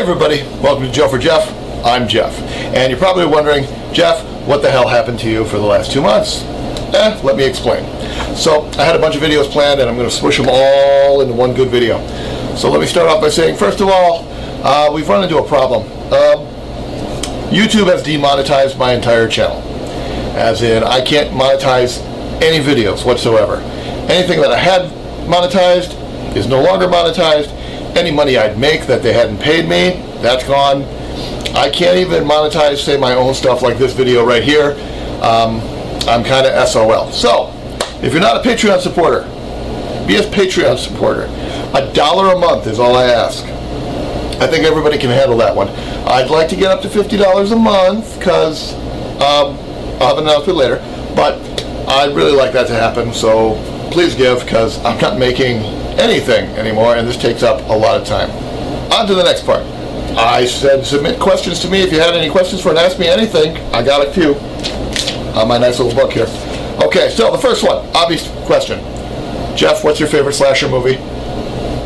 everybody, welcome to Joe for Jeff. I'm Jeff, and you're probably wondering, Jeff, what the hell happened to you for the last 2 months? Let me explain. So I had a bunch of videos planned, and I'm going to smush them all into one good video. So let me start off by saying, first of all, we've run into a problem. YouTube has demonetized my entire channel, as in I can't monetize any videos whatsoever. Anything that I had monetized is no longer monetized. Any money I'd make that they hadn't paid me, that's gone. I can't even monetize, say, my own stuff like this video right here. I'm kind of SOL. So, if you're not a Patreon supporter, be a Patreon supporter. $1 a month is all I ask. I think everybody can handle that one. I'd like to get up to $50 a month, because I'll have an announcement later, but I'd really like that to happen, so please give, because I'm not making anything anymore, and this takes up a lot of time. On to the next part. I said submit questions to me if you had any questions for an Ask Me Anything. I got a few on my nice little book here. Okay, so the first one, obvious question. Jeff, what's your favorite slasher movie?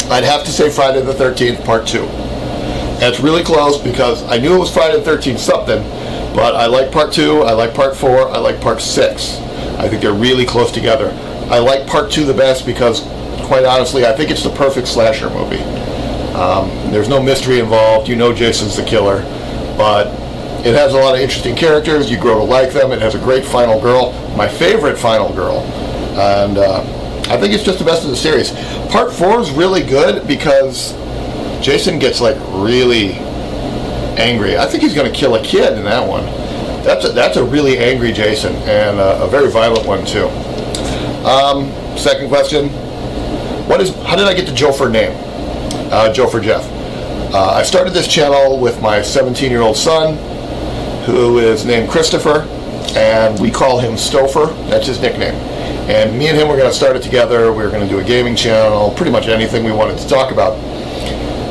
I'd have to say Friday the 13th, Part 2. And it's really close because I knew it was Friday the 13th something, but I like Part 2, I like Part 4, I like Part 6. I think they're really close together. I like Part 2 the best because, quite honestly, I think it's the perfect slasher movie. There's no mystery involved. You know Jason's the killer, but it has a lot of interesting characters. You grow to like them. It has a great final girl, my favorite final girl, and I think it's just the best of the series. Part 4 is really good because Jason gets like really angry. I think he's going to kill a kid in that one. That's a really angry Jason, and a very violent one too. Second question. How did I get the Joe for name? Joe for Jeff. I started this channel with my 17-year-old son, who is named Christopher, and we call him Stouffer. That's his nickname. And me and him were going to start it together. We were going to do a gaming channel, pretty much anything we wanted to talk about.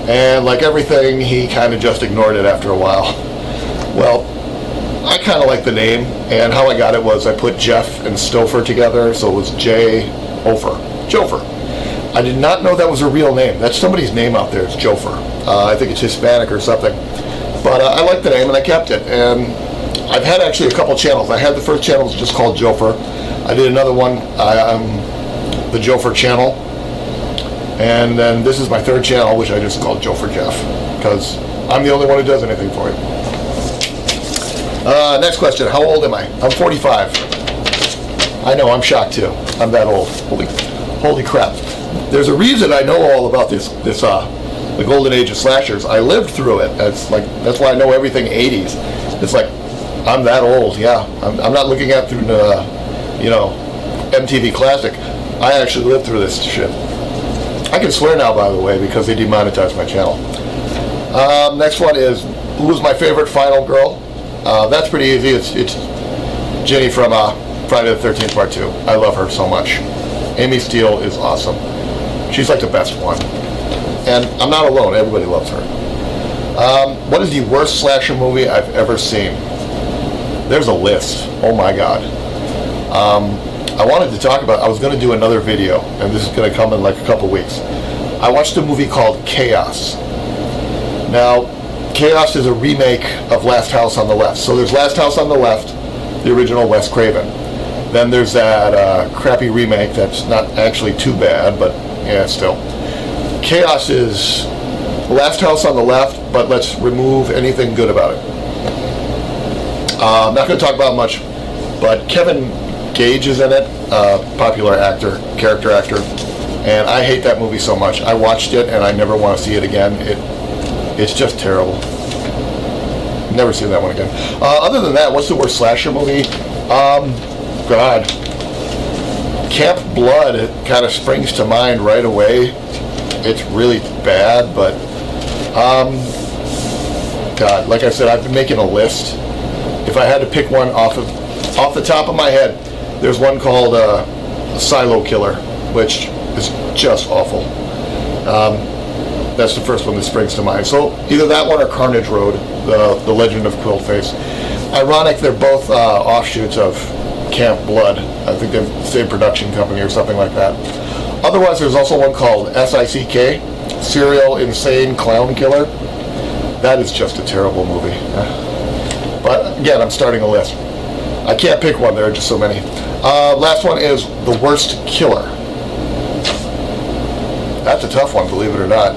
And like everything, he kind of just ignored it after a while. Well, I kind of like the name, and how I got it was I put Jeff and Stouffer together, so it was J-Ofer. Jofer. I did not know that was a real name. That's somebody's name out there. It's Jofer. I think it's Hispanic or something. But I like the name, and I kept it. And I've had actually a couple channels. I had the first channel was just called Jofer. I did another one, the Jofer channel. And then this is my third channel, which I just called Joe for Jeff, because I'm the only one who does anything for it. Next question. How old am I? I'm 45. I know, I'm shocked too. I'm that old. Holy crap. There's a reason I know all about the golden age of slashers. I lived through it. That's why I know everything 80s. It's like, I'm that old, yeah. I'm not looking at through MTV Classic. I actually lived through this shit. I can swear now, by the way, because they demonetized my channel. Next one is, who was my favorite final girl? That's pretty easy. It's Jenny from Friday the 13th Part 2. I love her so much. Amy Steele is awesome. She's like the best one. And I'm not alone. Everybody loves her. What is the worst slasher movie I've ever seen? There's a list. Oh my god. I wanted to talk about, I was going to do another video, and this is going to come in like a couple weeks. I watched a movie called Chaos. Now, Chaos is a remake of Last House on the Left. So there's Last House on the Left, the original Wes Craven. Then there's that crappy remake that's not actually too bad, but yeah, still. Chaos is Last House on the Left, but let's remove anything good about it. I'm not going to talk about much, but Kevin Gage is in it, popular actor, character actor, and I hate that movie so much. I watched it and I never want to see it again. It's just terrible. Never seen that one again. Other than that, what's the worst slasher movie? God. Camp Blood, it kind of springs to mind right away. It's really bad, but God, like I said, I've been making a list. If I had to pick one off the top of my head, there's one called Silo Killer, which is just awful. That's the first one that springs to mind. So either that one or Carnage Road, the Legend of Quillface. Ironic, they're both offshoots of Camp Blood. I think they're the same production company or something like that. Otherwise, there's also one called SICK, Serial Insane Clown Killer. That is just a terrible movie. But again, I'm starting a list. I can't pick one, there are just so many. Last one is The Worst Killer. That's a tough one, believe it or not.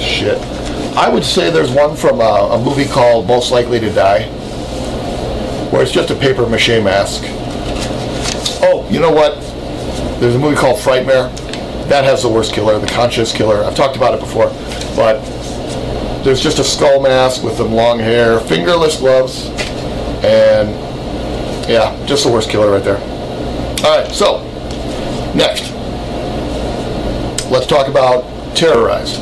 Shit. I would say there's one from a movie called Most Likely to Die, where it's just a paper mache mask. Oh, you know what? There's a movie called Frightmare. That has the worst killer, the conscious killer. I've talked about it before, but there's just a skull mask with some long hair, fingerless gloves, and yeah, just the worst killer right there. Alright, so, next. Let's talk about Terrorized.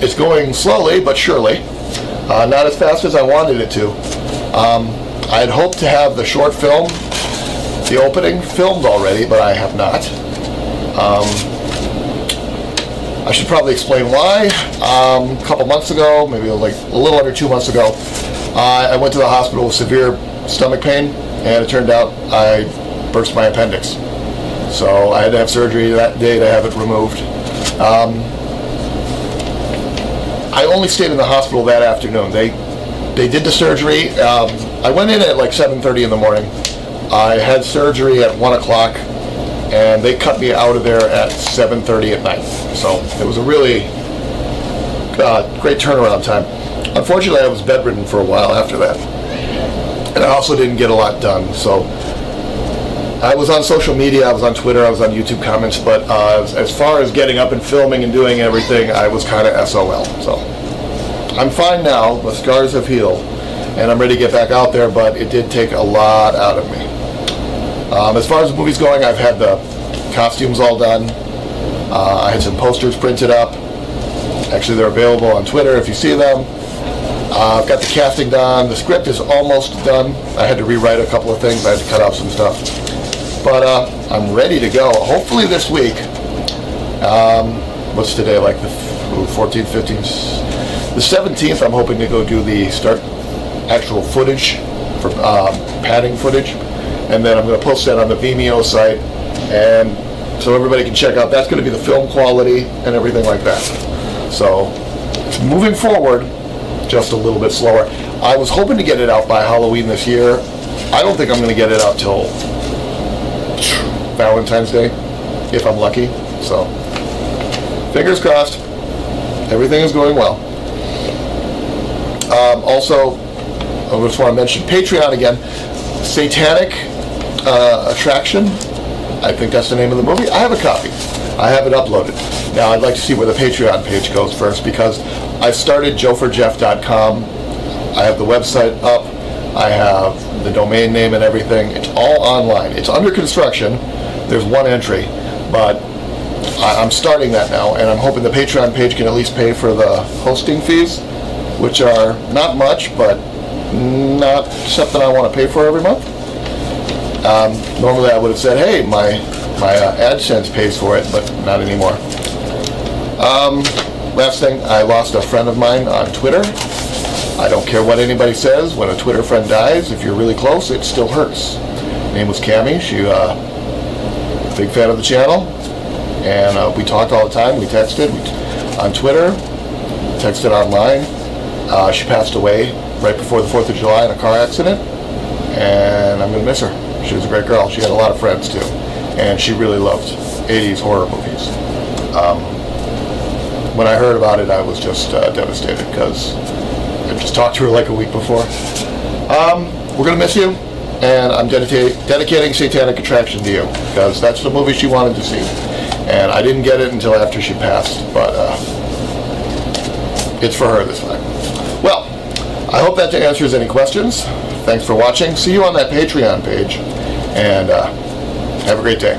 It's going slowly, but surely. Not as fast as I wanted it to. I had hoped to have the short film, the opening, filmed already, but I have not. I should probably explain why. A couple months ago, maybe like a little under 2 months ago, I went to the hospital with severe stomach pain, and it turned out I burst my appendix. So I had to have surgery that day to have it removed. I only stayed in the hospital that afternoon. They did the surgery. I went in at like 7:30 in the morning. I had surgery at 1 o'clock, and they cut me out of there at 7:30 at night. So it was a really great turnaround time. Unfortunately, I was bedridden for a while after that, and I also didn't get a lot done. So I was on social media, I was on Twitter, I was on YouTube comments, but as far as getting up and filming and doing everything, I was kind of SOL. So I'm fine now, the scars have healed, and I'm ready to get back out there, but it did take a lot out of me. As far as the movie's going, I've had the costumes all done. I had some posters printed up. Actually, they're available on Twitter if you see them. I've got the casting done. The script is almost done. I had to rewrite a couple of things. I had to cut out some stuff. But I'm ready to go. Hopefully this week. What's today? Like the 14th, 15th, the 17th. I'm hoping to go do the actual footage for padding footage, and then I'm going to post that on the Vimeo site, and so everybody can check out. That's going to be the film quality and everything like that. So moving forward, just a little bit slower. I was hoping to get it out by Halloween this year. I don't think I'm going to get it out till Valentine's Day, if I'm lucky. So fingers crossed. Everything is going well. Also, I just want to mention Patreon again. Satanic Attraction, I think that's the name of the movie. I have a copy. I have it uploaded. Now I'd like to see where the Patreon page goes first, because I started joeforjeff.com. I have the website up. I have the domain name and everything. It's all online. It's under construction. There's one entry, but I'm starting that now, and I'm hoping the Patreon page can at least pay for the hosting fees, which are not much, but not something I want to pay for every month. Normally I would have said, hey, my AdSense pays for it, but not anymore. Last thing, I lost a friend of mine on Twitter. I don't care what anybody says. When a Twitter friend dies, if you're really close, it still hurts. Her name was Cammie. She big fan of the channel, and we talked all the time. We texted on Twitter, texted online. She passed away right before the 4th of July in a car accident, and I'm going to miss her. She was a great girl. She had a lot of friends too, and she really loved 80s horror movies. When I heard about it, I was just devastated, because I just talked to her like a week before. We're going to miss you, and I'm dedicating Satanic Attraction to you, because that's the movie she wanted to see, and I didn't get it until after she passed, but it's for her this time. Well, I hope that answers any questions. Thanks for watching. See you on that Patreon page, and have a great day.